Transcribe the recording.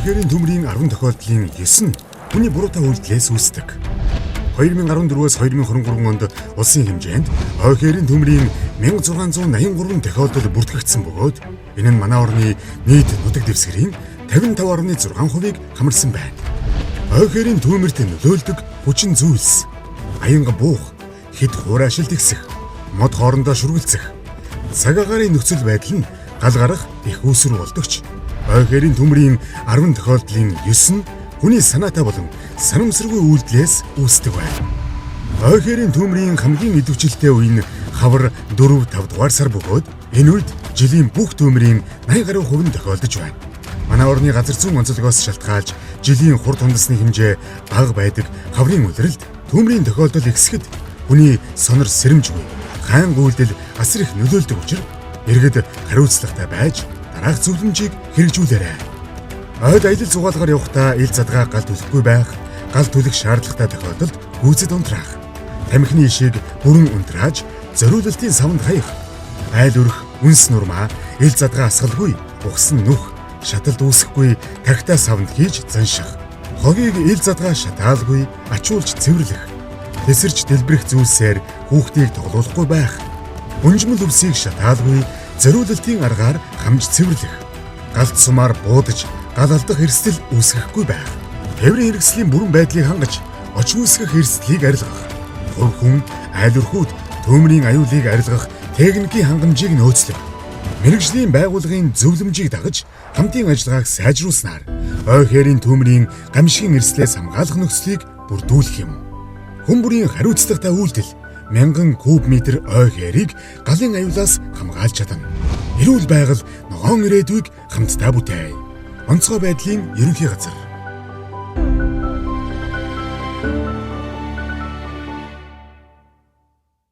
Ойхерийн төмрийн 10 тохиолдлын 9 нь хүний буруутай үйлдэлээс үүсдэг. 2014-өөс 2023 онд улсын хэмжээнд ойхерийн төмрийн 1683 тохиолдол бүртгэгдсэн бөгөөд энэ нь манай орны нийт нутаг дэвсгэрийн 55.6%-ийг хамарсан байна. Ойхерийн төмөрт нөлөөлдөг хүчин зүйлс, аянга буух, хэд хуурайшилт ихсэх, мод хоорондоо шүргэлцэх, цаг агаарын нөхцөл байдал нь гал гарах их үүсвэр болдогч. Ойхерийн төмрийн 10 тохиолдлын 9 нь хүний санаатай болон санамсаргүй үйлдэлээс үүсдэг байна. Ойхерийн төмрийн хамгийн идэвхжүүлэлтэй үе нь хавар 4-5 дугаар сар бөгөөд энэ үед жилийн бүх төмрийн 80 гаруй хувь нь тохиолдож байна. Манай орны газар зүйн онцлогоос шалтгаалж жилийн хурд хундасны хэмжээ бага байдаг хаврын улиралд төмрийн тохиолдол ихсэхэд хүний сонор сэрэмжгүй хайн үйлдэл асар их нөлөөлдөг учраас иргэд хариуцлагатай байж дараах зөвлөмжийг хэрэгжүүлээрэй. Ойд аялал зугаалгаар явахдаа ил задгаа гал түлхэхгүй байх, гал түлэх шаардлагатай тохиолдолд гүйцэд унтраах, тамхины ишийг бүрэн унтрааж зориулалтын савнд хаях, айл өрх, үнс нурмаа, ил задгаа асгалгүй, ухсан нүх, шаталд үүсэхгүй тархитаа савнд хийж занших, хогийг ил задгаа шатаалгүй ачуулж цэвэрлэх, тесэрч дэлбэрэх зүйлсээр хүүхдийг тоглуулахгүй байх, унжмал өвсийг шатаалгүй зориулалтын аргаар хамж цэвэрлэх, галт сумаар буудаж гал алдах эрсдэл үүсгэхгүй байх. Тээврийн хэрэгслийн бүрэн байдлыг хангаж оч үүсгэх эрсдлийг арилгах. Хувь хүн айл өрхүүд төмрийн аюулыг арилгах техникийн хангамжийг нөөцлөх. Мэргэжлийн байгууллагын зөвлөмжийг дагаж хамтын ажиллагааг сайжруулснаар ойхерийн төмрийн гамшигын эрслээс хамгаалах нөхцөлийг бүрдүүлэх юм. Хүн бүрийн хариуцлагатай үйлдэл 1000 куб метр ойхерийг галын аюулаас хамгаалж чадна. Эрүүл байгаль ногоон ирээдүйг хамтдаа бүтээй. Онцгой байдлын ерөнхий газар.